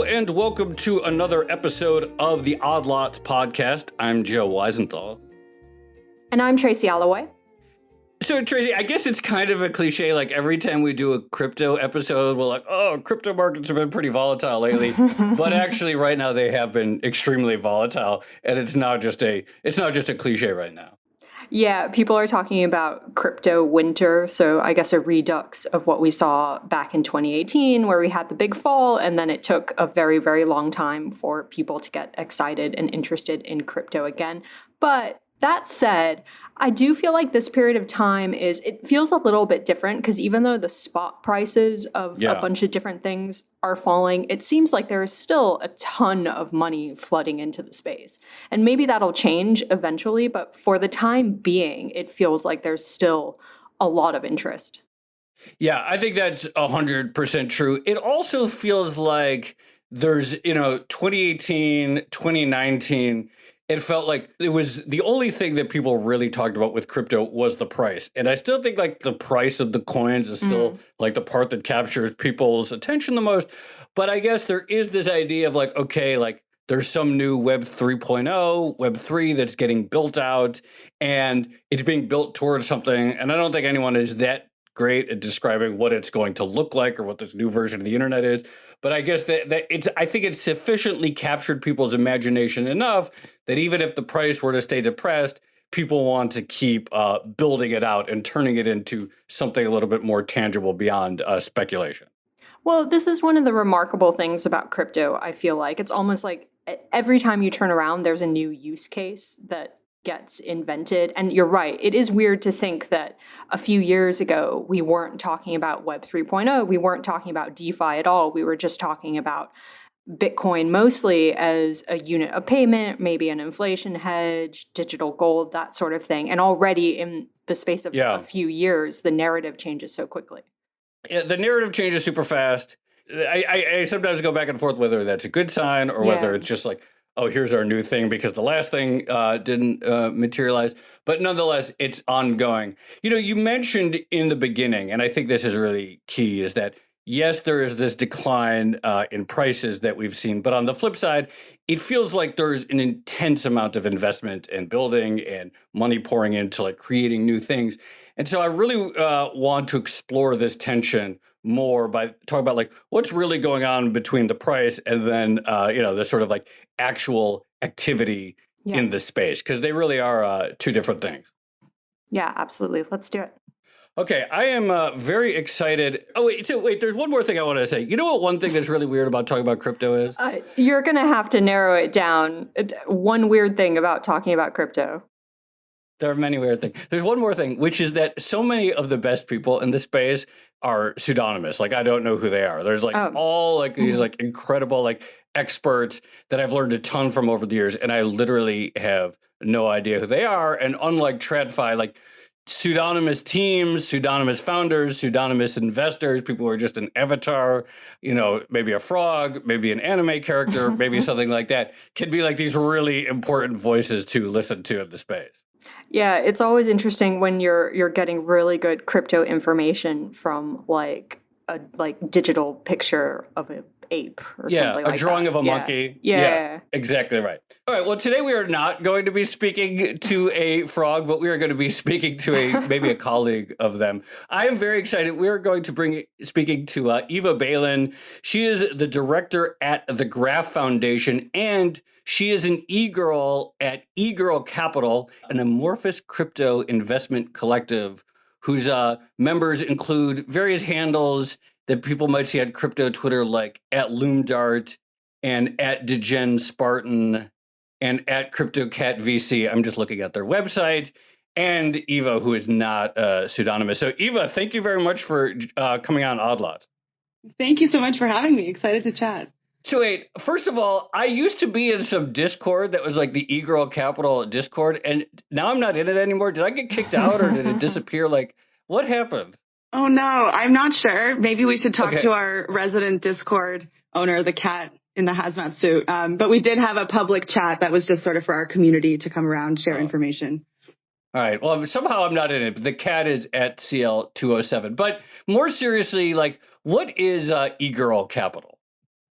and welcome to another episode of the Odd Lots podcast. I'm Joe Weisenthal. And I'm Tracy Alloway. So, Tracy, I guess it's kind of a cliche, like every time we do a crypto episode, we're like, oh, crypto markets have been pretty volatile lately. But actually, right now, they have been extremely volatile. And it's not just a cliche right now. Yeah, people are talking about crypto winter. So I guess a redux of what we saw back in 2018, where we had the big fall. And then it took a very, very long time for people to get excited and interested in crypto again. But that said, I do feel like this period of time it feels a little bit different because even though the spot prices of a bunch of different things are falling, it seems like there is still a ton of money flooding into the space. And maybe that'll change eventually, but for the time being, it feels like there's still a lot of interest. Yeah, I think that's 100% true. It also feels like there's, 2018, 2019, it felt like it was the only thing that people really talked about with crypto was the price. And I still think like the price of the coins is still like the part that captures people's attention the most. But I guess there is this idea of like, okay, like there's some new Web 3.0, Web 3 that's getting built out and it's being built towards something. And I don't think anyone is that great at describing what it's going to look like or what this new version of the internet is. But I guess I think it's sufficiently captured people's imagination enough that even if the price were to stay depressed, people want to keep building it out and turning it into something a little bit more tangible beyond speculation. Well, this is one of the remarkable things about crypto, I feel like. It's almost like every time you turn around, there's a new use case that gets invented. And you're right. It is weird to think that a few years ago, we weren't talking about Web 3.0. We weren't talking about DeFi at all. We were just talking about Bitcoin mostly as a unit of payment, maybe an inflation hedge, digital gold, that sort of thing. And already in the space of a few years, the narrative changes so quickly. Yeah, the narrative changes super fast. I sometimes go back and forth whether that's a good sign or whether it's just like, oh, here's our new thing because the last thing didn't materialize. But nonetheless, it's ongoing. You mentioned in the beginning, and I think this is really key, is that, yes, there is this decline in prices that we've seen. But on the flip side, it feels like there's an intense amount of investment and building and money pouring into like creating new things. And so I really want to explore this tension more by talking about like what's really going on between the price and then, the sort of like actual activity in the space, because they really are two different things. Yeah, absolutely. Let's do it. Okay, I am very excited. Oh, wait, there's one more thing I want to say. You know what one thing that's really weird about talking about crypto is? You're going to have to narrow it down. One weird thing about talking about crypto. There are many weird things. There's one more thing, which is that so many of the best people in this space are pseudonymous. Like, I don't know who they are. There's like all like these like incredible like experts that I've learned a ton from over the years, and I literally have no idea who they are. And unlike TradFi, like pseudonymous teams, pseudonymous founders, pseudonymous investors, people who are just an avatar, maybe a frog, maybe an anime character, maybe something like that, can be like these really important voices to listen to in the space. Yeah, it's always interesting when you're getting really good crypto information from like a digital picture of an ape or something like that. Yeah, a drawing of a monkey. Yeah, exactly right. All right, well, today we are not going to be speaking to a frog, but we are going to be speaking to maybe a colleague of them. I am very excited. We are going to speaking to Eva Beylin. She is the director at the Graph Foundation, and she is an eGirl at eGirl Capital, an amorphous crypto investment collective whose members include various handles that people might see at crypto Twitter, like at LoomDart and at Degen Spartan and at CryptoCat VC. I'm just looking at their website. And Eva, who is not pseudonymous. So Eva, thank you very much for coming on Odd Lots. Thank you so much for having me. Excited to chat. So wait, first of all, I used to be in some Discord that was like the eGirl Capital Discord, and now I'm not in it anymore. Did I get kicked out or did it disappear? Like, what happened? Oh, no, I'm not sure. Maybe we should talk to our resident Discord owner, the cat in the hazmat suit. But we did have a public chat that was just sort of for our community to come around, share information. All right. Well, somehow I'm not in it. But the cat is at CL207. But more seriously, like, what is eGirl Capital?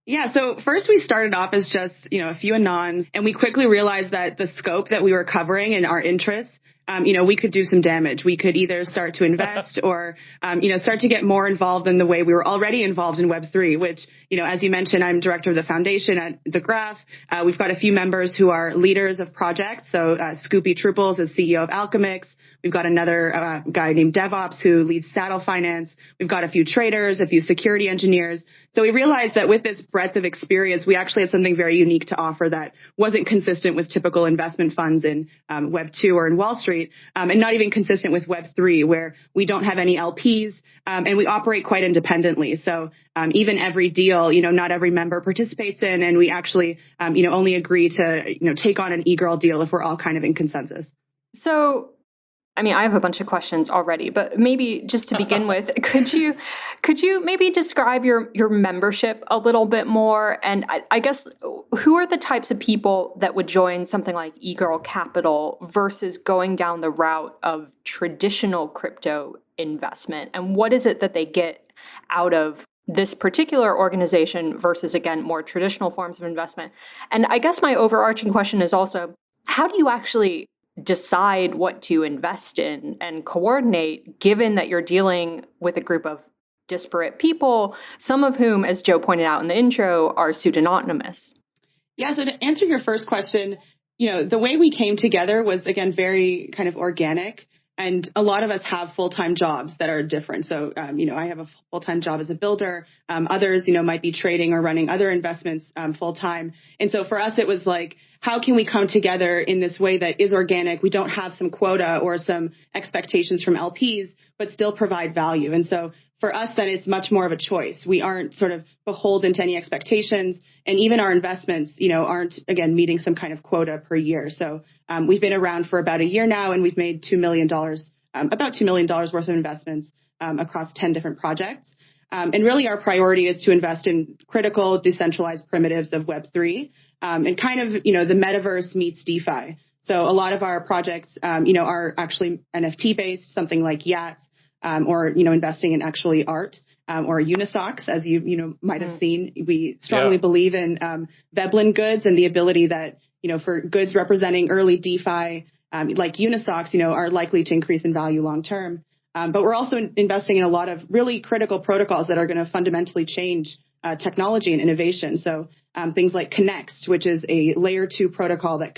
Yeah. So first we started off as just, a few anons, and we quickly realized that the scope that we were covering and our interests, we could do some damage. We could either start to invest or, start to get more involved in the way we were already involved in Web3, which, as you mentioned, I'm director of the foundation at The Graph. We've got a few members who are leaders of projects. So Scoopy Trouples is CEO of Alchemix. We've got another guy named DevOps who leads Saddle Finance. We've got a few traders, a few security engineers. So we realized that with this breadth of experience, we actually had something very unique to offer that wasn't consistent with typical investment funds in Web 2 or in Wall Street, and not even consistent with Web 3, where we don't have any LPs, and we operate quite independently. So even every deal, not every member participates in, and we actually, only agree to, take on an eGirl deal if we're all kind of in consensus. So, I have a bunch of questions already, but maybe just to begin with, could you maybe describe your membership a little bit more? And I guess, who are the types of people that would join something like eGirl Capital versus going down the route of traditional crypto investment? And what is it that they get out of this particular organization versus, again, more traditional forms of investment? And I guess my overarching question is also, how do you actually decide what to invest in and coordinate, given that you're dealing with a group of disparate people, some of whom, as Joe pointed out in the intro, are pseudonymous? Yeah, so to answer your first question, the way we came together was, again, very kind of organic. And a lot of us have full-time jobs that are different. So, I have a full-time job as a builder. Others, might be trading or running other investments full-time. And so for us, it was like, how can we come together in this way that is organic? We don't have some quota or some expectations from LPs, but still provide value. And so for us, then it's much more of a choice. We aren't sort of beholden to any expectations. And even our investments, aren't, again, meeting some kind of quota per year. So we've been around for about a year now, and we've made $2 million, about $2 million worth of investments across 10 different projects. And really our priority is to invest in critical decentralized primitives of Web3, and kind of, the metaverse meets DeFi. So a lot of our projects, are actually NFT based, something like Yachts, or, investing in actually art, or Unisocks, as you might have seen. We strongly believe in Beylin goods and the ability that, for goods representing early DeFi, like Unisocks, are likely to increase in value long term. But we're also investing in a lot of really critical protocols that are going to fundamentally change technology and innovation. So things like Connext, which is a layer 2 protocol that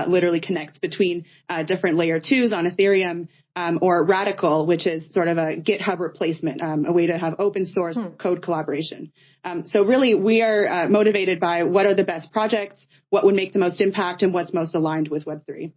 literally connects between different layer 2s on Ethereum, or Radical, which is sort of a GitHub replacement, a way to have open source code collaboration. So really, we are motivated by what are the best projects, what would make the most impact, and what's most aligned with Web3.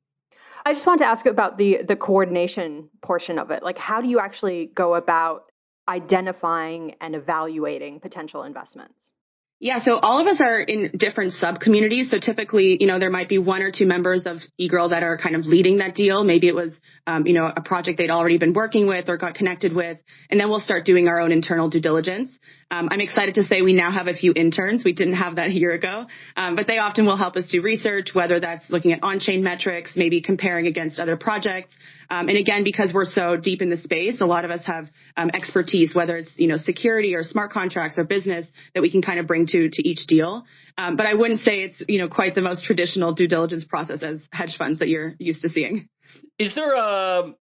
I just want to ask about the coordination portion of it. Like, how do you actually go about identifying and evaluating potential investments? Yeah, so all of us are in different sub-communities. So typically, there might be one or two members of eGirl that are kind of leading that deal. Maybe it was, a project they'd already been working with or got connected with. And then we'll start doing our own internal due diligence. I'm excited to say we now have a few interns. We didn't have that a year ago, but they often will help us do research, whether that's looking at on-chain metrics, maybe comparing against other projects. And again, because we're so deep in the space, a lot of us have expertise, whether it's, security or smart contracts or business that we can kind of bring to each deal. But I wouldn't say it's, quite the most traditional due diligence process as hedge funds that you're used to seeing. Is there a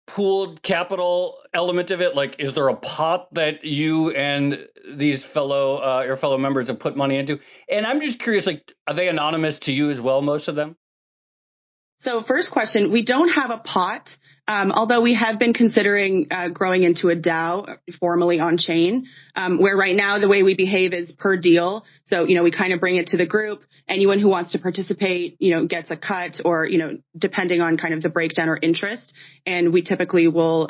pooled capital element of it? Like, is there a pot that you and these your fellow members have put money into? And I'm just curious, like, are they anonymous to you as well, most of them? So first question, we don't have a pot, although we have been considering growing into a DAO formally on chain, where right now the way we behave is per deal. So, we kind of bring it to the group. Anyone who wants to participate, gets a cut or, depending on kind of the breakdown or interest. And we typically will,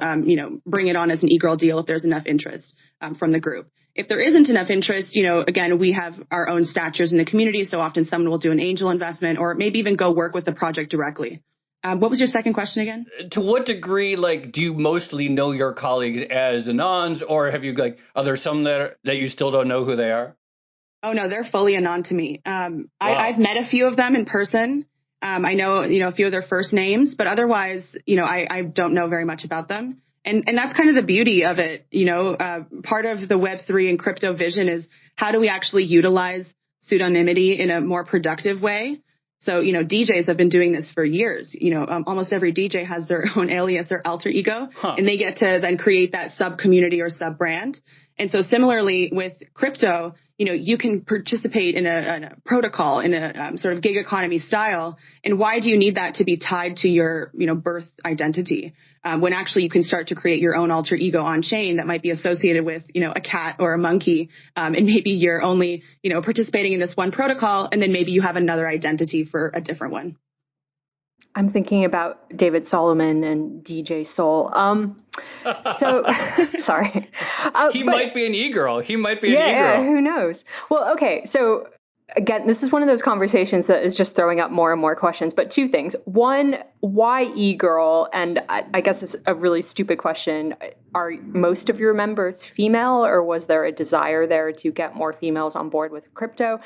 bring it on as an eGirl deal if there's enough interest from the group. If there isn't enough interest, again, we have our own statures in the community. So often someone will do an angel investment or maybe even go work with the project directly. What was your second question again? To what degree, like, do you mostly know your colleagues as anons, or have you, like, are there some that you still don't know who they are? Oh, no, they're fully anon to me. Wow. I've met a few of them in person. I know, a few of their first names, but otherwise, I don't know very much about them. And that's kind of the beauty of it. Part of the Web3 and crypto vision is how do we actually utilize pseudonymity in a more productive way? So, DJs have been doing this for years. Almost every DJ has their own alias or alter ego, and they get to then create that sub community or sub brand. And so similarly with crypto, you can participate in a protocol in a sort of gig economy style. And why do you need that to be tied to your, birth identity? When actually you can start to create your own alter ego on chain that might be associated with, a cat or a monkey. And maybe you're only, participating in this one protocol, and then maybe you have another identity for a different one. I'm thinking about David Solomon and DJ Soul. So sorry. He might be an e-girl. He might be an e-girl. Yeah, who knows? Well, okay. So again, this is one of those conversations that is just throwing up more and more questions. But two things. One, why e-girl? And I guess it's a really stupid question. Are most of your members female, or was there a desire there to get more females on board with crypto?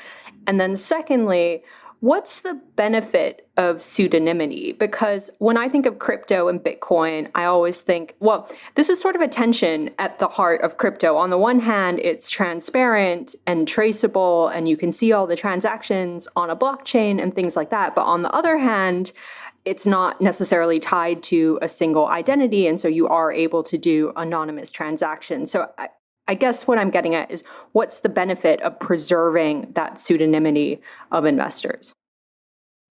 And then secondly, what's the benefit of pseudonymity? Because when I think of crypto and Bitcoin, I always think, well, this is sort of a tension at the heart of crypto. On the one hand, it's transparent and traceable, and you can see all the transactions on a blockchain and things like that. But on the other hand, it's not necessarily tied to a single identity, and so you are able to do anonymous transactions. So I guess what I'm getting at is, what's the benefit of preserving that pseudonymity of investors?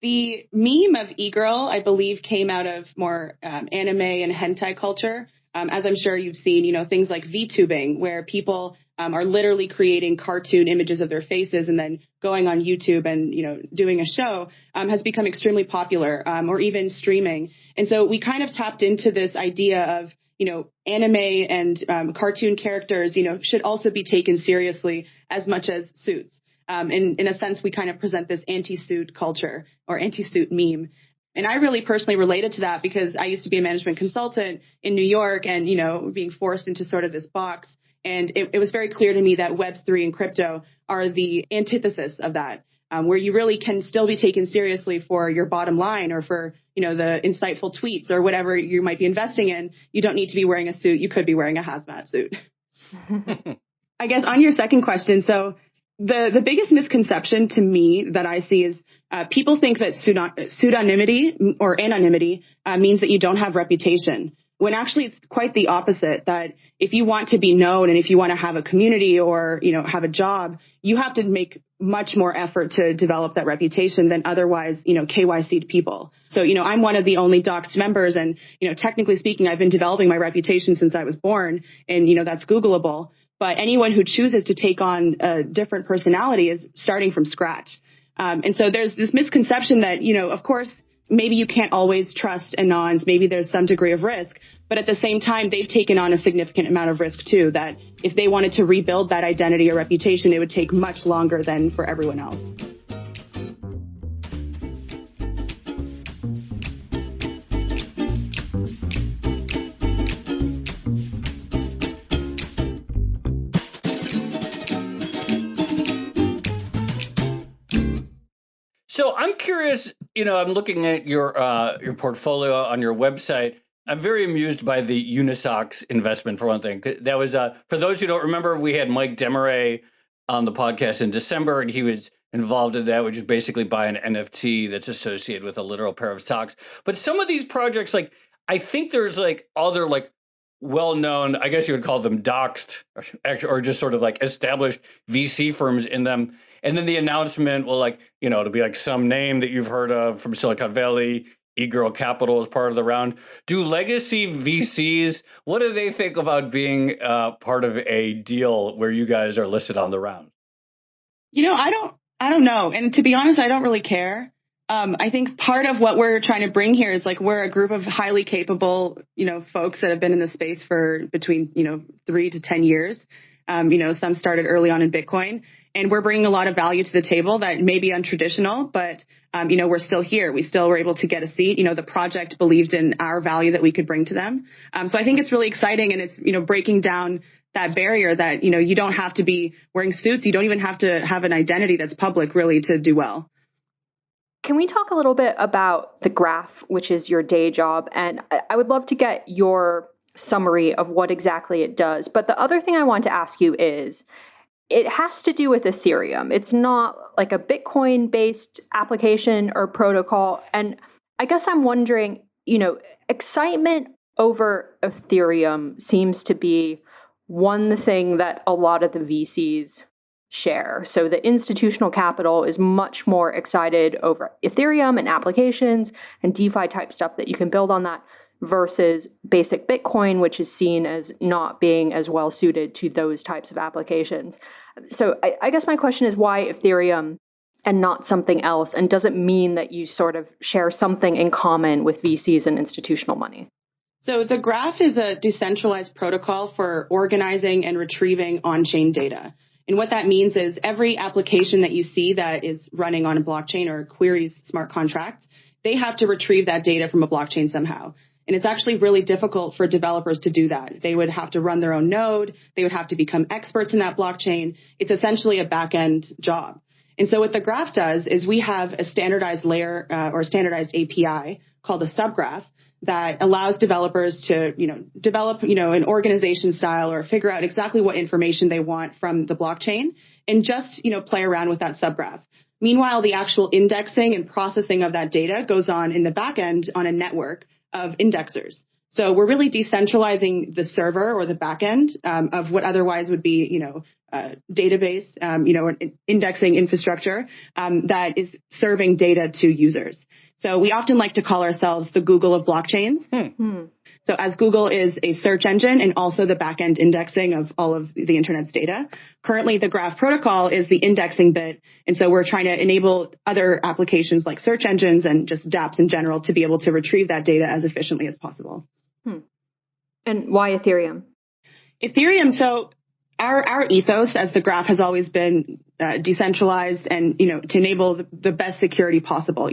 The meme of eGirl, I believe, came out of more anime and hentai culture. As I'm sure you've seen, things like VTubing, where people are literally creating cartoon images of their faces and then going on YouTube and, doing a show, has become extremely popular, or even streaming. And so we kind of tapped into this idea of, anime and cartoon characters, should also be taken seriously as much as suits. In a sense, we kind of present this anti-suit culture or anti-suit meme. And I really personally related to that because I used to be a management consultant in New York and, being forced into sort of this box. And it was very clear to me that Web3 and crypto are the antithesis of that, where you really can still be taken seriously for your bottom line or for, the insightful tweets or whatever you might be investing in. You don't need to be wearing a suit. You could be wearing a hazmat suit. I guess on your second question, so the biggest misconception to me that I see is people think that pseudonymity or anonymity means that you don't have reputation, when actually it's quite the opposite, that if you want to be known and if you want to have a community or, have a job, you have to make much more effort to develop that reputation than otherwise, KYC'd people. So, I'm one of the only doxed members and, technically speaking, I've been developing my reputation since I was born and, that's Googleable. But anyone who chooses to take on a different personality is starting from scratch. And so there's this misconception that, of course, maybe you can't always trust anons. Maybe there's some degree of risk. But at the same time, they've taken on a significant amount of risk, too, that if they wanted to rebuild that identity or reputation, it would take much longer than for everyone else. So I'm curious, I'm looking at your portfolio on your website. I'm very amused by the Unisocks investment, for one thing. That was, for those who don't remember, we had Mike Demaray on the podcast in December, and he was involved in that, which is basically buy an NFT that's associated with a literal pair of socks. But some of these projects, I think there's other well-known, I guess you would call them doxed, or just sort of established VC firms in them. And then the announcement will it'll be some name that you've heard of from Silicon Valley, eGirl Capital is part of the round. Do legacy VCs, what do they think about being part of a deal where you guys are listed on the round? I don't know. And to be honest, I don't really care. I think part of what we're trying to bring here is we're a group of highly capable, folks that have been in the space for between, 3 to 10 years. Some started early on in Bitcoin, and we're bringing a lot of value to the table that may be untraditional, but, we're still here. We still were able to get a seat. The project believed in our value that we could bring to them. So I think it's really exciting, and it's, breaking down that barrier that, you don't have to be wearing suits. You don't even have to have an identity that's public really to do well. Can we talk a little bit about the Graph, which is your day job? And I would love to get your summary of what exactly it does. But the other thing I want to ask you is, it has to do with Ethereum. It's not like a Bitcoin-based application or protocol. And I guess I'm wondering, excitement over Ethereum seems to be one thing that a lot of the VCs share. So the institutional capital is much more excited over Ethereum and applications and DeFi type stuff that you can build on that versus basic Bitcoin, which is seen as not being as well suited to those types of applications. So I guess my question is, why Ethereum and not something else? And does it mean that you sort of share something in common with VCs and institutional money? So the graph is a decentralized protocol for organizing and retrieving on-chain data. And what that means is every application that you see that is running on a blockchain or queries smart contracts, they have to retrieve that data from a blockchain somehow. And it's actually really difficult for developers to do that. They would have to run their own node. They would have to become experts in that blockchain. It's essentially a back-end job. And so what the graph does is we have a standardized layer or standardized API called a subgraph that allows developers to, develop, an organization style or figure out exactly what information they want from the blockchain and just, play around with that subgraph. Meanwhile, the actual indexing and processing of that data goes on in the back end on a network of indexers. So we're really decentralizing the server or the back end of what otherwise would be, a database, an indexing infrastructure that is serving data to users. So we often like to call ourselves the Google of blockchains. So as Google is a search engine and also the back-end indexing of all of the internet's data, currently the graph protocol is the indexing bit. And so we're trying to enable other applications like search engines and just dApps in general to be able to retrieve that data as efficiently as possible. And why Ethereum? Ethereum, so our ethos as the graph has always been decentralized and, to enable the best security possible.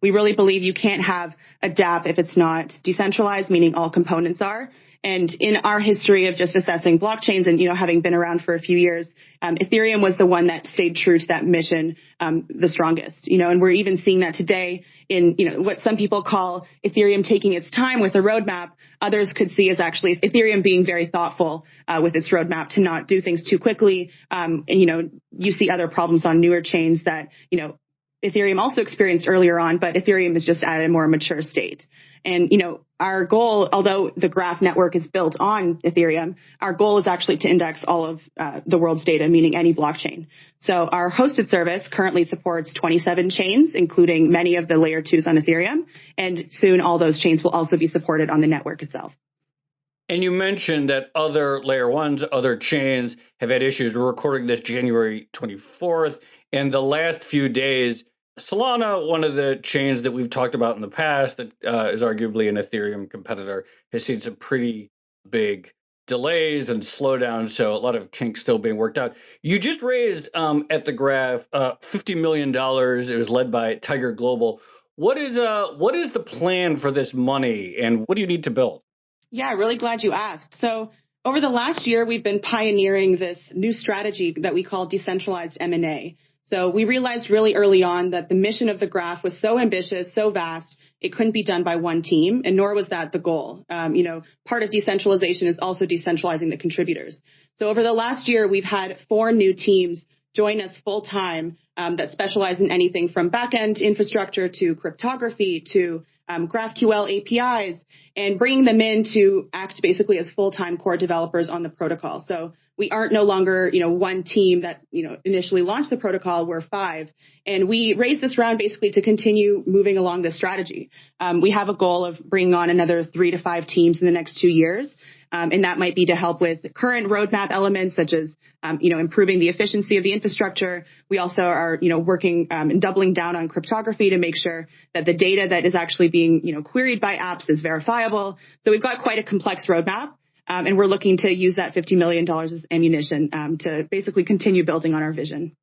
We really believe you can't have a dApp if it's not decentralized, meaning all components are. And in our history of just assessing blockchains and, having been around for a few years, Ethereum was the one that stayed true to that mission the strongest, and we're even seeing that today in, what some people call Ethereum taking its time with a roadmap. Others could see as actually Ethereum being very thoughtful with its roadmap to not do things too quickly. And, you see other problems on newer chains that, Ethereum also experienced earlier on, but Ethereum is just at a more mature state. And, our goal, although the graph network is built on Ethereum, our goal is actually to index all of the world's data, meaning any blockchain. So our hosted service currently supports 27 chains, including many of the layer 2s on Ethereum. And soon all those chains will also be supported on the network itself. And you mentioned that other layer 1s, other chains have had issues. We're recording this January 24th. And the last few days, Solana, one of the chains that we've talked about in the past that is arguably an Ethereum competitor, has seen some pretty big delays and slowdowns. So a lot of kinks still being worked out. You just raised at the graph $50 million. It was led by Tiger Global. What is the plan for this money and what do you need to build? Yeah, really glad you asked. So over the last year, we've been pioneering this new strategy that we call decentralized M&A. So we realized really early on that the mission of the graph was so ambitious, so vast, it couldn't be done by one team, and nor was that the goal. Part of decentralization is also decentralizing the contributors. So over the last year, we've had 4 new teams join us full time that specialize in anything from backend infrastructure to cryptography to GraphQL APIs, and bringing them in to act basically as full-time core developers on the protocol. So we aren't no longer, one team that, initially launched the protocol. We're 5. And we raised this round basically to continue moving along this strategy. We have a goal of bringing on another 3 to 5 teams in the next 2 years. And that might be to help with current roadmap elements such as, improving the efficiency of the infrastructure. We also are, working and doubling down on cryptography to make sure that the data that is actually being, queried by apps is verifiable. So we've got quite a complex roadmap. And we're looking to use that $50 million as ammunition to basically continue building on our vision.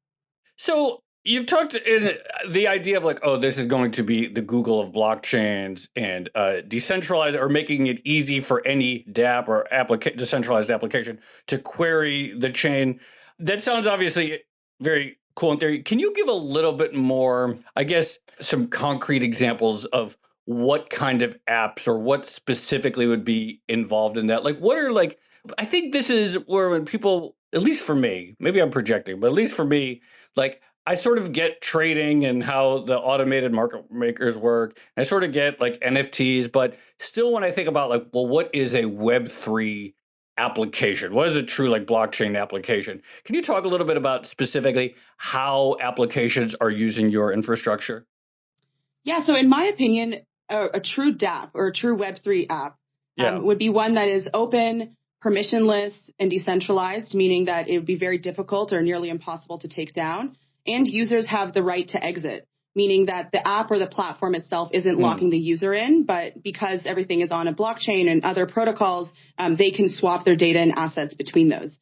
So you've talked in the idea of this is going to be the Google of blockchains and decentralize or making it easy for any dApp or decentralized application to query the chain. That sounds obviously very cool in theory. Can you give a little bit more, I guess, some concrete examples of what kind of apps or what specifically would be involved in that? Like, what are like, I think this is where when people, at least for me, maybe I'm projecting, but at least for me, like I sort of get trading and how the automated market makers work. I sort of get like NFTs, but still when I think about like, well, what is a Web3 application? What is a true like blockchain application? Can you talk a little bit about specifically how applications are using your infrastructure? Yeah, so in my opinion, a true dApp or a true Web3 app would be one that is open, permissionless, and decentralized, meaning that it would be very difficult or nearly impossible to take down. And users have the right to exit, meaning that the app or the platform itself isn't locking the user in, but because everything is on a blockchain and other protocols, they can swap their data and assets between those.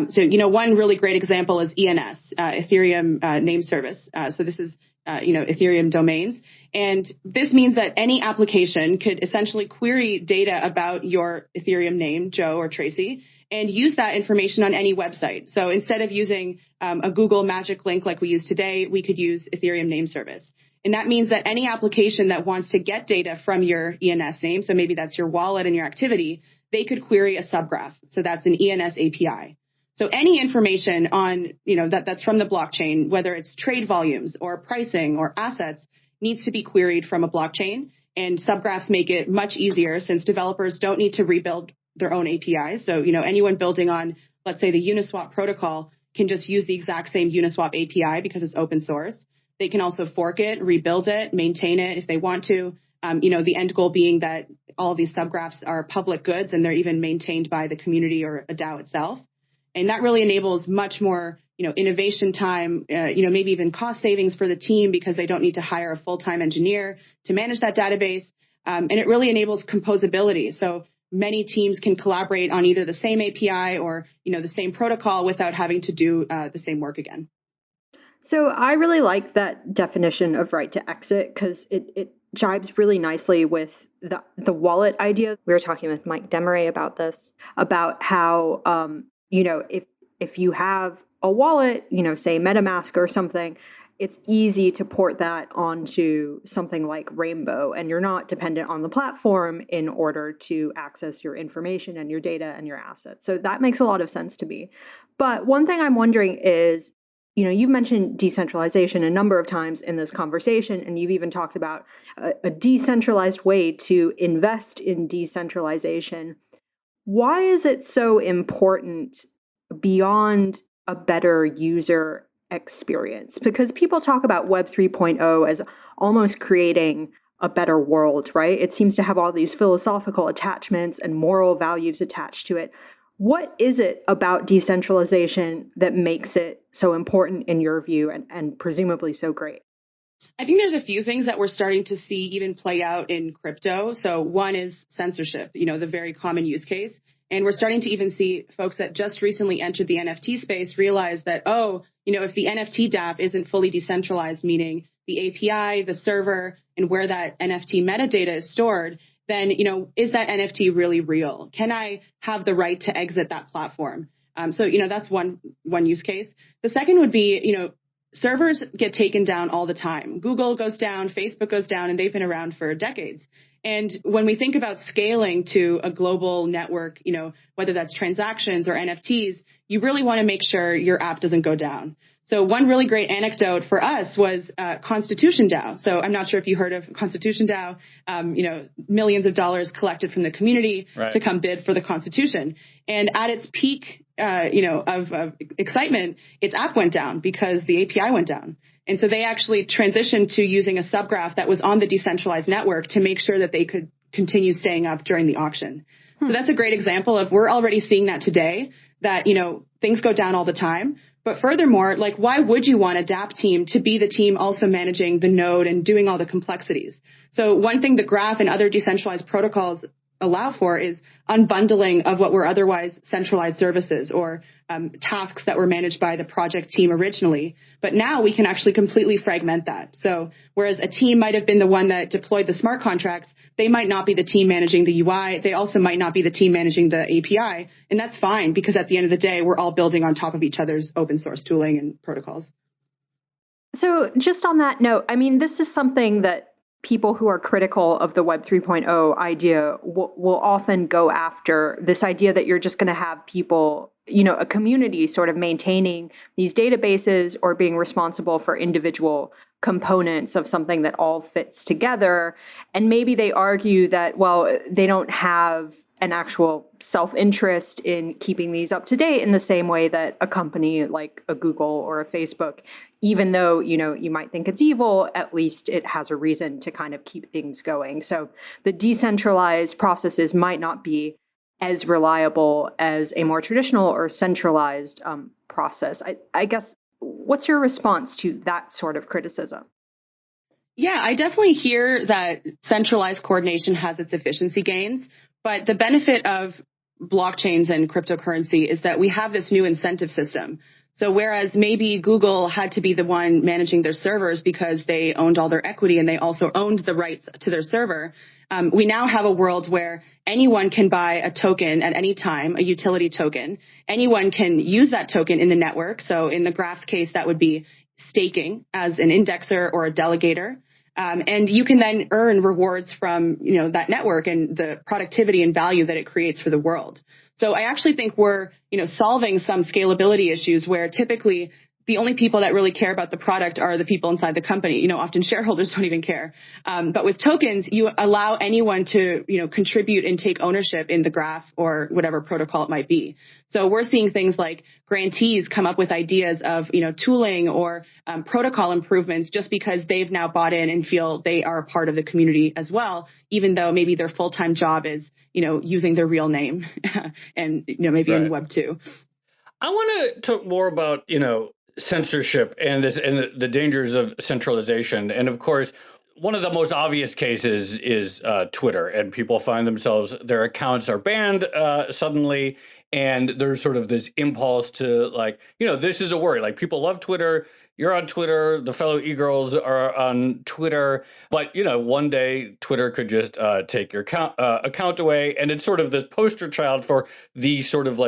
So, one really great example is ENS, Ethereum name service. So this is Ethereum domains. And this means that any application could essentially query data about your Ethereum name, Joe or Tracy, and use that information on any website. So instead of using a Google magic link like we use today, we could use Ethereum name service. And that means that any application that wants to get data from your ENS name, so maybe that's your wallet and your activity, they could query a subgraph. So that's an ENS API. So any information on, that's from the blockchain, whether it's trade volumes or pricing or assets, needs to be queried from a blockchain. And subgraphs make it much easier since developers don't need to rebuild their own APIs. So, anyone building on, let's say, the Uniswap protocol can just use the exact same Uniswap API because it's open source. They can also fork it, rebuild it, maintain it if they want to. The end goal being that all of these subgraphs are public goods and they're even maintained by the community or a DAO itself. And that really enables much more, innovation time, maybe even cost savings for the team because they don't need to hire a full-time engineer to manage that database. And it really enables composability. So many teams can collaborate on either the same API or, the same protocol without having to do the same work again. So I really like that definition of right to exit because it jibes really nicely with the wallet idea. We were talking with Mike Demaray about this, about how, if you have a wallet, say MetaMask or something, it's easy to port that onto something like Rainbow, and you're not dependent on the platform in order to access your information and your data and your assets. So that makes a lot of sense to me. But one thing I'm wondering is, you've mentioned decentralization a number of times in this conversation, and you've even talked about a decentralized way to invest in decentralization. Why is it so important beyond a better user experience? Because people talk about Web 3.0 as almost creating a better world, right? It seems to have all these philosophical attachments and moral values attached to it. What is it about decentralization that makes it so important in your view and presumably so great? I think there's a few things that we're starting to see even play out in crypto. So one is censorship, the very common use case. And we're starting to even see folks that just recently entered the NFT space realize that, if the NFT dApp isn't fully decentralized, meaning the API, the server, and where that NFT metadata is stored, then, is that NFT really real? Can I have the right to exit that platform? So that's one use case. The second would be, servers get taken down all the time. Google goes down, Facebook goes down, and they've been around for decades. And when we think about scaling to a global network, whether that's transactions or NFTs, you really want to make sure your app doesn't go down. So one really great anecdote for us was Constitution DAO. So I'm not sure if you heard of Constitution DAO, millions of dollars collected from the community to come bid for the Constitution. And at its peak, of excitement, its app went down because the API went down. And so they actually transitioned to using a subgraph that was on the decentralized network to make sure that they could continue staying up during the auction. So that's a great example of we're already seeing that today, that, things go down all the time. But furthermore, why would you want a dApp team to be the team also managing the node and doing all the complexities? So one thing the Graph and other decentralized protocols allow for is unbundling of what were otherwise centralized services or tasks that were managed by the project team originally. But now we can actually completely fragment that. So whereas a team might have been the one that deployed the smart contracts, they might not be the team managing the UI. They also might not be the team managing the API. And that's fine because at the end of the day, we're all building on top of each other's open source tooling and protocols. So just on that note, this is something that people who are critical of the Web 3.0 idea will often go after this idea that you're just going to have people, a community sort of maintaining these databases or being responsible for individual components of something that all fits together. And maybe they argue that, well, they don't have an actual self-interest in keeping these up to date in the same way that a company like a Google or a Facebook, even though, you might think it's evil, at least it has a reason to kind of keep things going. So the decentralized processes might not be as reliable as a more traditional or centralized process. I guess, what's your response to that sort of criticism? Yeah, I definitely hear that centralized coordination has its efficiency gains, but the benefit of blockchains and cryptocurrency is that we have this new incentive system. So whereas maybe Google had to be the one managing their servers because they owned all their equity and they also owned the rights to their server, we now have a world where anyone can buy a token at any time, a utility token. Anyone can use that token in the network. So in the Graph's case, that would be staking as an indexer or a delegator. And you can then earn rewards from, that network and the productivity and value that it creates for the world. So I actually think we're, solving some scalability issues where typically the only people that really care about the product are the people inside the company. Often shareholders don't even care. But with tokens, you allow anyone to, contribute and take ownership in the graph or whatever protocol it might be. So we're seeing things like grantees come up with ideas of, tooling or protocol improvements just because they've now bought in and feel they are a part of the community as well, even though maybe their full-time job is, using their real name and, maybe Right. in Web 2. I want to talk more about, censorship and the dangers of centralization. And of course, one of the most obvious cases is Twitter, and people find themselves, their accounts are banned suddenly. And there's sort of this impulse to this is a worry. Like, people love Twitter. You're on Twitter. The fellow eGirls are on Twitter. But, one day Twitter could just take your account away. And it's sort of this poster child for the sort of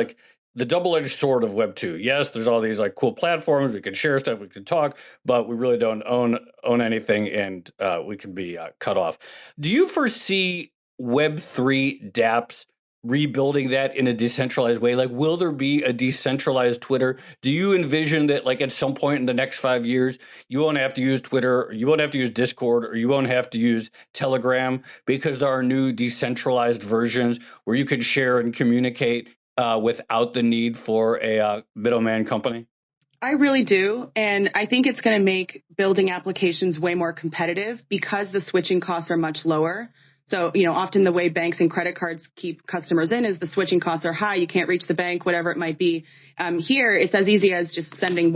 the double-edged sword of Web 2. Yes, there's all these cool platforms. We can share stuff. We can talk, but we really don't own anything, and we can be cut off. Do you foresee Web 3 dApps rebuilding that in a decentralized way? Will there be a decentralized Twitter? Do you envision that at some point in the next 5 years, you won't have to use Twitter, or you won't have to use Discord, or you won't have to use Telegram because there are new decentralized versions where you can share and communicate without the need for a middleman company? I really do. And I think it's going to make building applications way more competitive because the switching costs are much lower. So, often the way banks and credit cards keep customers in is the switching costs are high. You can't reach the bank, whatever it might be. Here, it's as easy as just sending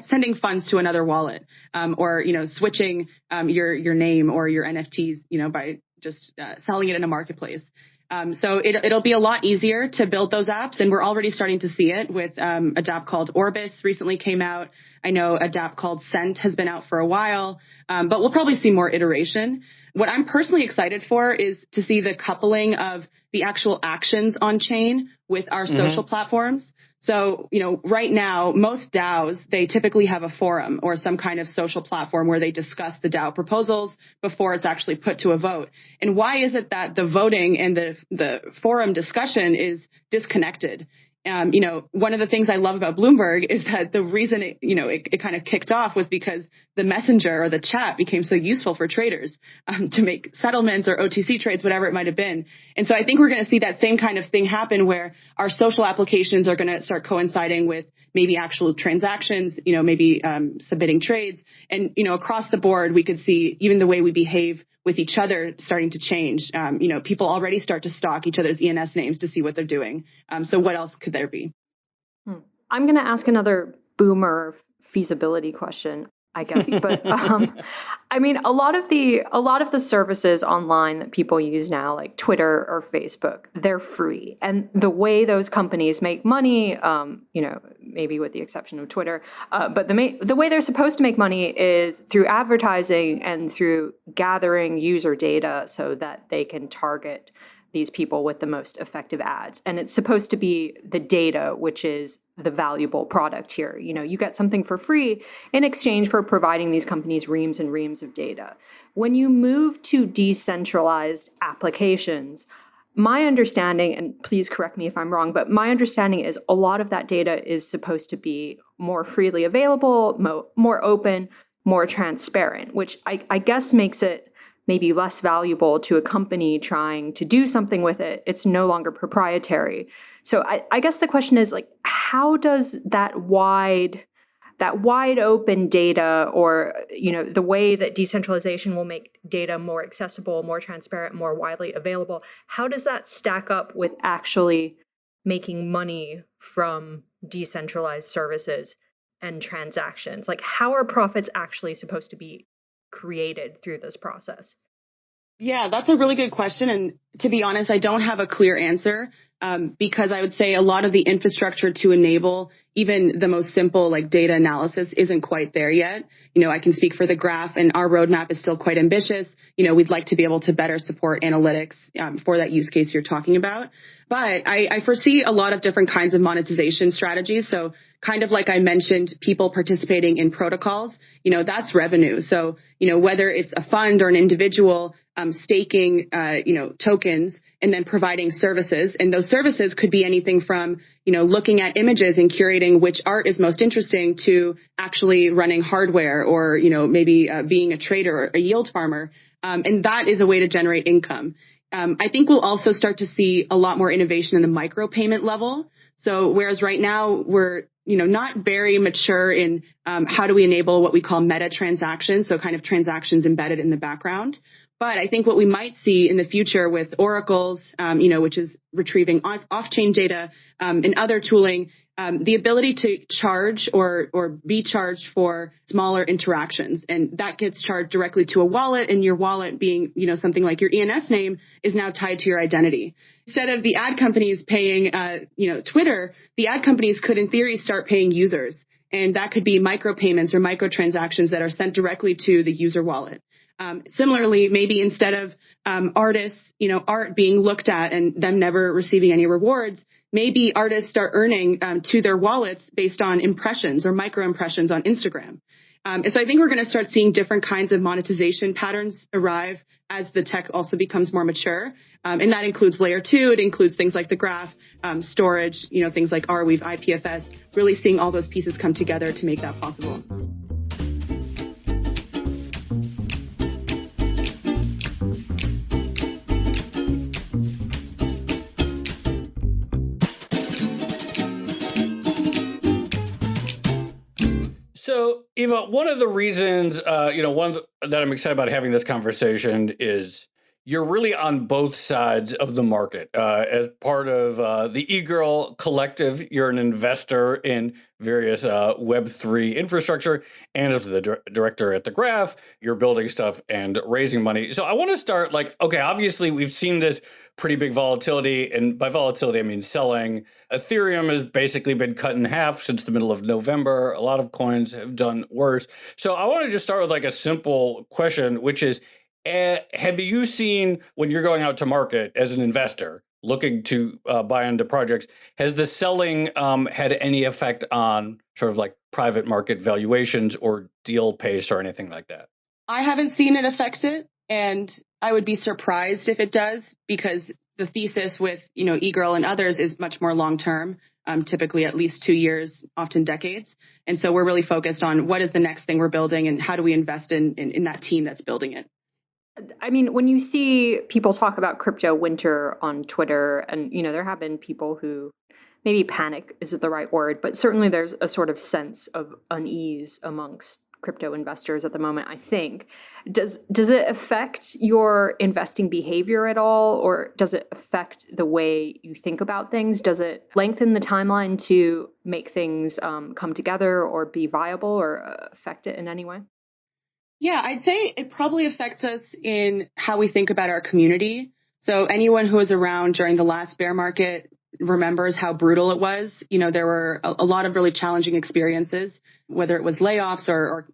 sending funds to another wallet, or, switching your name or your NFTs, by just selling it in a marketplace. So it'll be a lot easier to build those apps. And we're already starting to see it with a dApp called Orbis recently came out. I know a dApp called Scent has been out for a while, but we'll probably see more iteration. What I'm personally excited for is to see the coupling of the actual actions on chain with our social platforms. So, right now, most DAOs, they typically have a forum or some kind of social platform where they discuss the DAO proposals before it's actually put to a vote. And why is it that the voting and the forum discussion is disconnected? One of the things I love about Bloomberg is that the reason it kind of kicked off was because the messenger or the chat became so useful for traders to make settlements or OTC trades, whatever it might have been. And so I think we're going to see that same kind of thing happen where our social applications are going to start coinciding with maybe actual transactions, maybe submitting trades. And, across the board, we could see even the way we behave with each other starting to change. People already start to stalk each other's ENS names to see what they're doing. So what else could there be? I'm going to ask another boomer feasibility question, I guess. But I mean, a lot of the services online that people use now, like Twitter or Facebook, they're free. And the way those companies make money, maybe with the exception of Twitter, but the way they're supposed to make money is through advertising and through gathering user data so that they can target these people with the most effective ads. And it's supposed to be the data, which is the valuable product here. You get something for free in exchange for providing these companies reams and reams of data. When you move to decentralized applications, my understanding, and please correct me if I'm wrong, but my understanding is a lot of that data is supposed to be more freely available, more open, more transparent, which I guess makes it maybe less valuable to a company trying to do something with it. It's no longer proprietary. So I guess the question is, like, how does that wide open data, or the way that decentralization will make data more accessible, more transparent, more widely available, how does that stack up with actually making money from decentralized services and transactions? Like, how are profits actually supposed to be created through this process? Yeah, that's a really good question. And to be honest, I don't have a clear answer, because I would say a lot of the infrastructure to enable even the most simple like data analysis isn't quite there yet. I can speak for the graph, and our roadmap is still quite ambitious. We'd like to be able to better support analytics for that use case you're talking about. But I foresee a lot of different kinds of monetization strategies. So kind of like I mentioned, people participating in protocols, that's revenue. So, whether it's a fund or an individual staking, tokens and then providing services. And those services could be anything from, looking at images and curating which art is most interesting to actually running hardware or, maybe being a trader or a yield farmer. And that is a way to generate income. I think we'll also start to see a lot more innovation in the micropayment level. So whereas right now we're, not very mature in how do we enable what we call meta transactions, so kind of transactions embedded in the background. But I think what we might see in the future with oracles, which is retrieving off-chain data, and other tooling, the ability to charge or be charged for smaller interactions. And that gets charged directly to a wallet, and your wallet being, something like your ENS name is now tied to your identity. Instead of the ad companies paying, Twitter, the ad companies could in theory start paying users. And that could be micropayments or microtransactions that are sent directly to the user wallet. Similarly, maybe instead of artists, art being looked at and them never receiving any rewards, maybe artists start earning to their wallets based on impressions or micro impressions on Instagram. And so I think we're going to start seeing different kinds of monetization patterns arrive as the tech also becomes more mature. And that includes layer 2. It includes things like the graph, storage, things like Arweave, IPFS, really seeing all those pieces come together to make that possible. So, Eva, one of the reasons, that I'm excited about having this conversation is you're really on both sides of the market. As part of the eGirl collective, you're an investor in various Web3 infrastructure, and as the director at the Graph, you're building stuff and raising money. So I want to start obviously we've seen this pretty big volatility, and by volatility I mean selling. Ethereum has basically been cut in half since the middle of November. A lot of coins have done worse. So I want to just start with a simple question, which is, have you seen, when you're going out to market as an investor looking to buy into projects, has the selling had any effect on sort of private market valuations or deal pace or anything like that? I haven't seen it affect it, and I would be surprised if it does, because the thesis with, eGirl and others is much more long-term, typically at least 2 years, often decades. And so we're really focused on what is the next thing we're building and how do we invest in that team that's building it. I mean, when you see people talk about crypto winter on Twitter, and, there have been people who maybe panic isn't the right word, but certainly there's a sort of sense of unease amongst crypto investors at the moment, I think. Does it affect your investing behavior at all, or does it affect the way you think about things? Does it lengthen the timeline to make things come together or be viable, or affect it in any way? Yeah, I'd say it probably affects us in how we think about our community. So anyone who was around during the last bear market remembers how brutal it was. There were a lot of really challenging experiences, whether it was layoffs or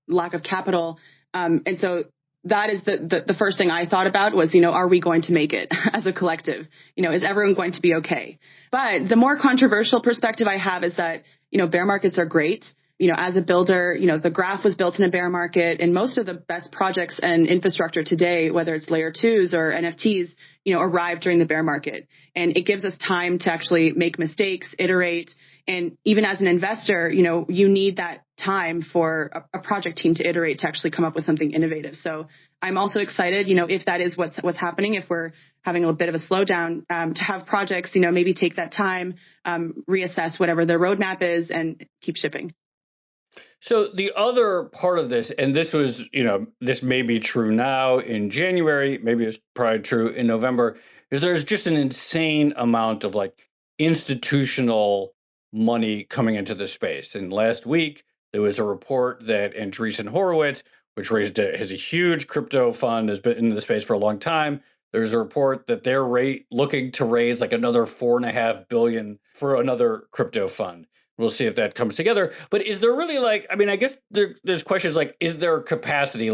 lack of capital. And so that is the first thing I thought about was, are we going to make it as a collective? Is everyone going to be okay? But the more controversial perspective I have is that, bear markets are great. As a builder, the graph was built in a bear market, and most of the best projects and infrastructure today, whether it's layer 2s or NFTs, arrive during the bear market. And it gives us time to actually make mistakes, iterate. And even as an investor, you need that time for a project team to iterate to actually come up with something innovative. So I'm also excited, if that is what's happening, if we're having a bit of a slowdown, to have projects, maybe take that time, reassess whatever their roadmap is and keep shipping. So the other part of this, and this was, this may be true now in January, maybe it's probably true in November, is there's just an insane amount of institutional money coming into the space. And last week, there was a report that Andreessen Horowitz, which has a huge crypto fund, has been in the space for a long time. There's a report that they're looking to raise another $4.5 billion for another crypto fund. We'll see if that comes together. But is there really I guess there's questions is there capacity?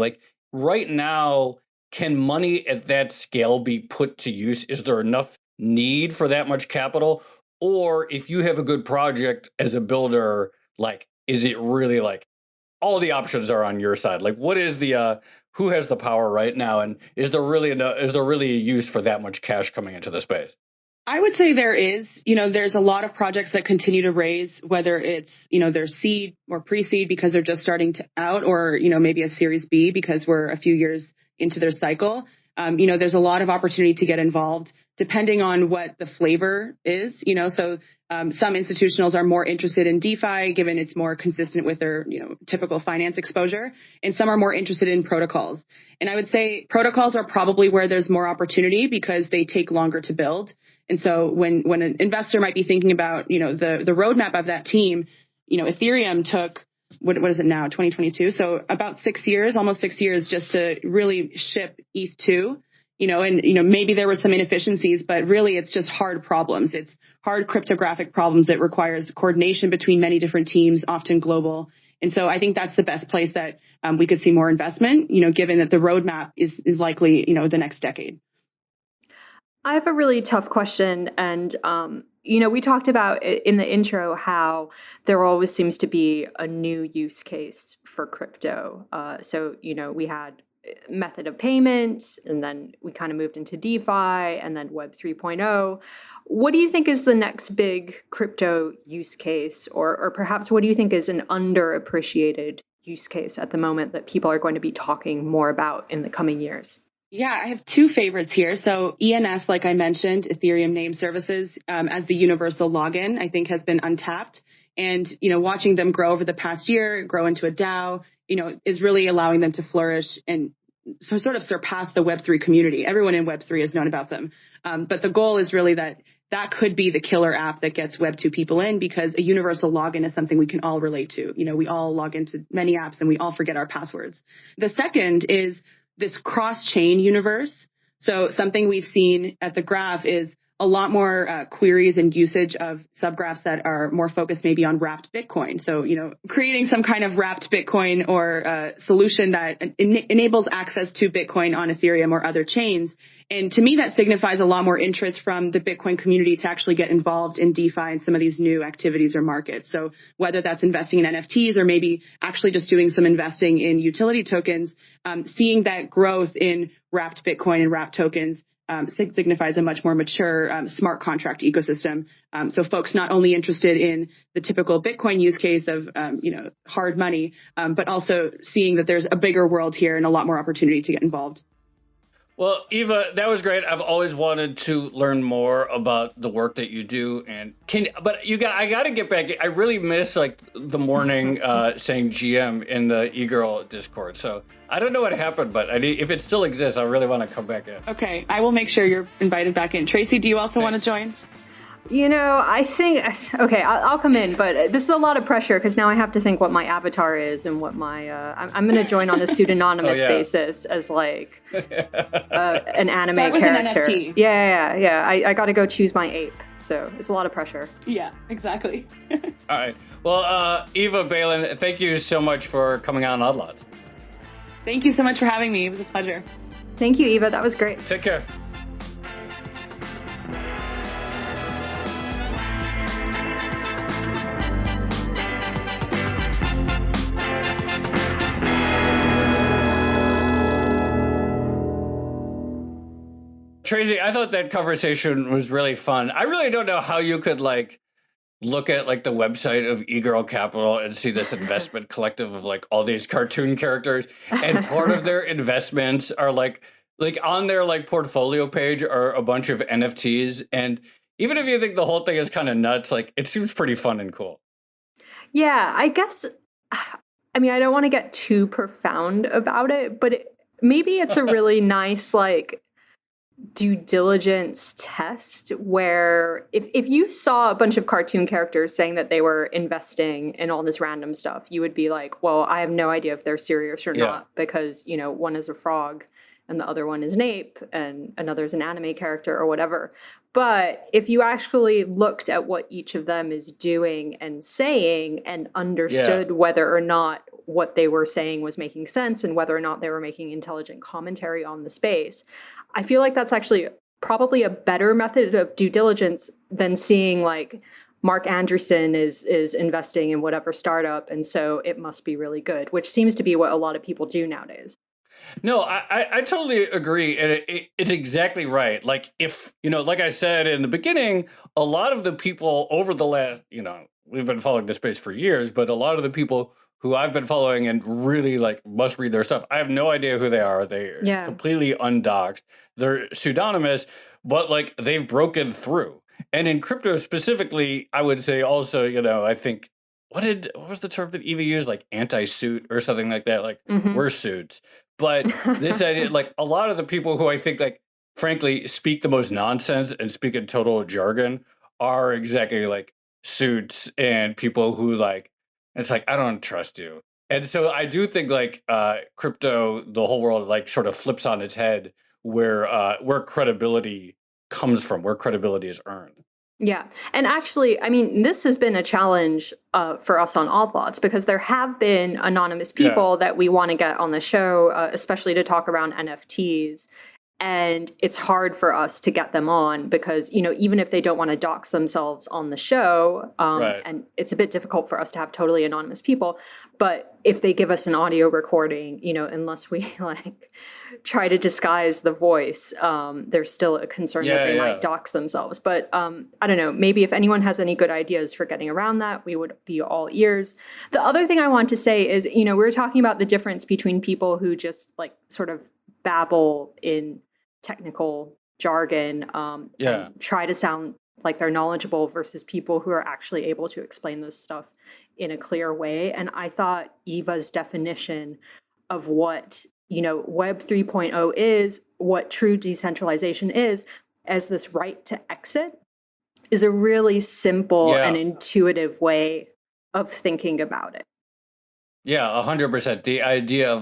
Right now, can money at that scale be put to use? Is there enough need for that much capital? Or if you have a good project as a builder, is it really all the options are on your side? What is who has the power right now? And is there really a use for that much cash coming into the space? I would say there is. There's a lot of projects that continue to raise, whether it's, their seed or pre-seed because they're just starting out, or, maybe a Series B because we're a few years into their cycle. There's a lot of opportunity to get involved depending on what the flavor is, so some institutionals are more interested in DeFi given it's more consistent with their, typical finance exposure, and some are more interested in protocols. And I would say protocols are probably where there's more opportunity because they take longer to build. And so when an investor might be thinking about, the roadmap of that team, Ethereum took, what is it now, 2022? So about 6 years, almost 6 years just to really ship ETH2, and, maybe there were some inefficiencies, but really it's just hard problems. It's hard cryptographic problems that requires coordination between many different teams, often global. And so I think that's the best place that we could see more investment, given that the roadmap is likely, the next decade. I have a really tough question. And, we talked about in the intro how there always seems to be a new use case for crypto. So, we had method of payment, and then we kind of moved into DeFi and then Web 3.0. What do you think is the next big crypto use case? Or perhaps what do you think is an underappreciated use case at the moment that people are going to be talking more about in the coming years? Yeah, I have two favorites here. So ENS, like I mentioned, Ethereum Name Services, as the universal login, I think has been untapped. And, watching them grow over the past year, grow into a DAO, is really allowing them to flourish and so sort of surpass the Web3 community. Everyone in Web3 has known about them. But the goal is really that could be the killer app that gets Web2 people in, because a universal login is something we can all relate to. We all log into many apps and we all forget our passwords. The second is this cross-chain universe. So something we've seen at the graph is a lot more queries and usage of subgraphs that are more focused maybe on wrapped Bitcoin. So, creating some kind of wrapped Bitcoin or solution that enables access to Bitcoin on Ethereum or other chains. And to me, that signifies a lot more interest from the Bitcoin community to actually get involved in DeFi and some of these new activities or markets. So whether that's investing in NFTs or maybe actually just doing some investing in utility tokens, seeing that growth in wrapped Bitcoin and wrapped tokens signifies a much more mature smart contract ecosystem. So folks not only interested in the typical Bitcoin use case of, hard money, but also seeing that there's a bigger world here and a lot more opportunity to get involved. Well, Eva, that was great. I've always wanted to learn more about the work that you do, and I got to get back. I really miss the morning saying GM in the eGirl Discord. So I don't know what happened, but if it still exists, I really want to come back in. Okay, I will make sure you're invited back in. Tracy, do you also want to join? I think, okay, I'll come in, but this is a lot of pressure because now I have to think what my avatar is and what my, I'm going to join on a pseudonymous basis as an anime character. An NFT. Yeah. I got to go choose my ape. So it's a lot of pressure. Yeah, exactly. All right. Well, Eva Beylin, thank you so much for coming on Odd Lots. Thank you so much for having me. It was a pleasure. Thank you, Eva. That was great. Take care. Tracy, I thought that conversation was really fun. I really don't know how you could look at the website of eGirl Capital and see this investment collective of all these cartoon characters, and part of their investments are like on their portfolio page are a bunch of NFTs. And even if you think the whole thing is kind of nuts, it seems pretty fun and cool. Yeah, I guess, I mean, I don't want to get too profound about it, but maybe it's a really nice due diligence test where if you saw a bunch of cartoon characters saying that they were investing in all this random stuff, you would be like, well, I have no idea if they're serious or not, because, one is a frog and the other one is an ape and another's an anime character or whatever. But if you actually looked at what each of them is doing and saying and understood whether or not what they were saying was making sense and whether or not they were making intelligent commentary on the space, I feel like that's actually probably a better method of due diligence than seeing Mark Andreessen is investing in whatever startup, and so it must be really good, which seems to be what a lot of people do nowadays. No, I totally agree. And it's exactly right. If, like I said in the beginning, a lot of the people over the last, we've been following this space for years, but a lot of the people who I've been following and really must read their stuff, I have no idea who they are. They're completely undoxed. They're pseudonymous, but they've broken through. And in crypto specifically, I would say also, I think, what was the term that Eva used? Anti-suit or something like that. We're suits. But this idea, a lot of the people who I think, frankly, speak the most nonsense and speak in total jargon are exactly suits and people who it's I don't trust you. And so I do think crypto, the whole world sort of flips on its head where credibility comes from, where credibility is earned. Yeah. And actually, I mean, this has been a challenge for us on All Plots, because there have been anonymous people that we want to get on the show, especially to talk around NFTs. And it's hard for us to get them on because, even if they don't want to dox themselves on the show, and it's a bit difficult for us to have totally anonymous people. But if they give us an audio recording, unless we try to disguise the voice, there's still a concern that they might dox themselves. But I don't know, maybe if anyone has any good ideas for getting around that, we would be all ears. The other thing I want to say is, we were talking about the difference between people who just sort of babble in technical jargon and try to sound like they're knowledgeable versus people who are actually able to explain this stuff in a clear way. And I thought Eva's definition of what, Web 3.0 is, what true decentralization is, as this right to exit, is a really simple and intuitive way of thinking about it. Yeah, 100%. The idea of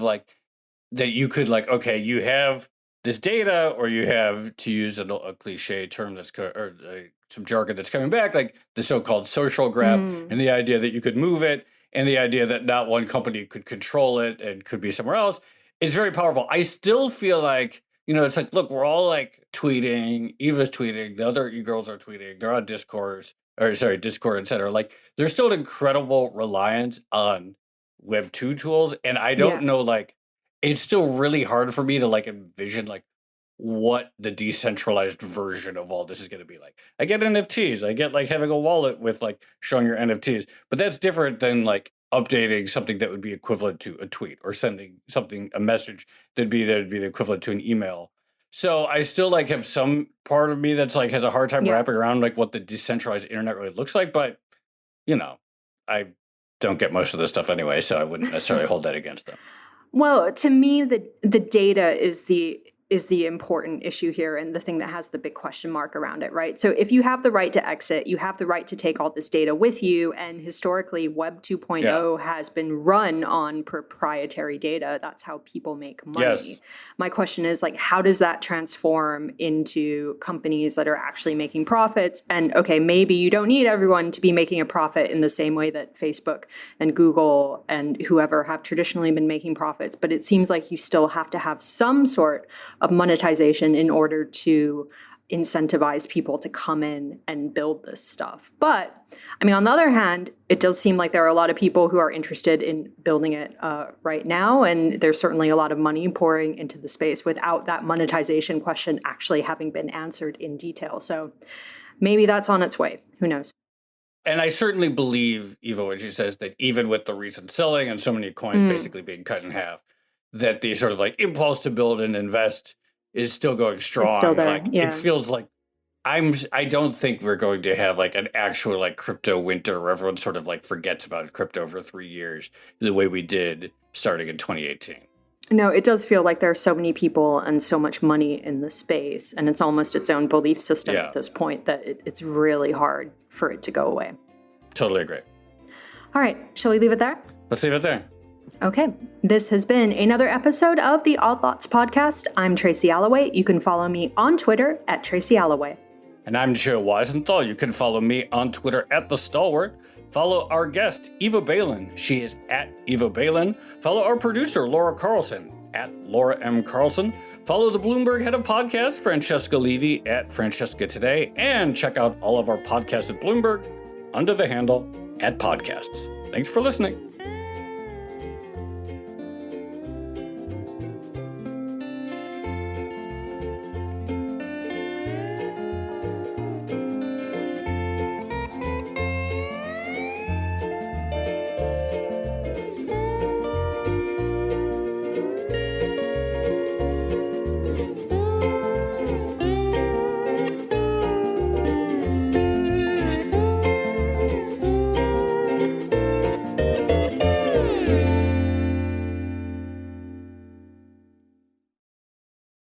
that you could okay, you have this data, or you have, to use a cliche term some jargon that's coming back, the so-called social graph, and the idea that you could move it, and the idea that not one company could control it and could be somewhere else is very powerful. I still feel it's look, we're all tweeting, Eva's tweeting, the other e-girls are tweeting, they're on Discord, etc. There's still an incredible reliance on Web 2 tools, and I don't know, it's still really hard for me to envision what the decentralized version of all this is going to be like. I get NFTs, I get having a wallet with showing your NFTs, but that's different than updating something that would be equivalent to a tweet, or sending a message that'd be the equivalent to an email. So I still have some part of me that's has a hard time wrapping around what the decentralized internet really looks like, but I don't get most of this stuff anyway, so I wouldn't necessarily hold that against them. Well, to me, the data is the is the important issue here and the thing that has the big question mark around it, right? So if you have the right to exit, you have the right to take all this data with you. And historically, Web 2.0 has been run on proprietary data. That's how people make money. Yes. My question is, like, how does that transform into companies that are actually making profits? And okay, maybe you don't need everyone to be making a profit in the same way that Facebook and Google and whoever have traditionally been making profits. But it seems like you still have to have some sort of monetization in order to incentivize people to come in and build this stuff. But I mean, on the other hand, it does seem like there are a lot of people who are interested in building it right now. And there's certainly a lot of money pouring into the space without that monetization question actually having been answered in detail. So maybe that's on its way. Who knows? And I certainly believe, Eva, when she says that even with the recent selling and so many coins basically being cut in half, that the sort of like impulse to build and invest is still going strong. It's still there. Like, yeah. It feels like I don't think we're going to have like an actual like crypto winter where everyone sort of like forgets about crypto for 3 years the way we did starting in 2018. No, it does feel like there are so many people and so much money in the space, and it's almost its own belief system at this point that it's really hard for it to go away. Totally agree. All right, shall we leave it there? Let's leave it there. Okay, this has been another episode of the Odd Lots podcast. I'm Tracy Alloway. You can follow me on Twitter at Tracy Alloway. And I'm Joe Weisenthal. You can follow me on Twitter at The Stalwart. Follow our guest, Eva Beylin. She is at Eva Beylin. Follow our producer, Laura Carlson, at Laura M. Carlson. Follow the Bloomberg head of podcasts, Francesca Levy, at Francesca Today. And check out all of our podcasts at Bloomberg under the handle @podcasts. Thanks for listening.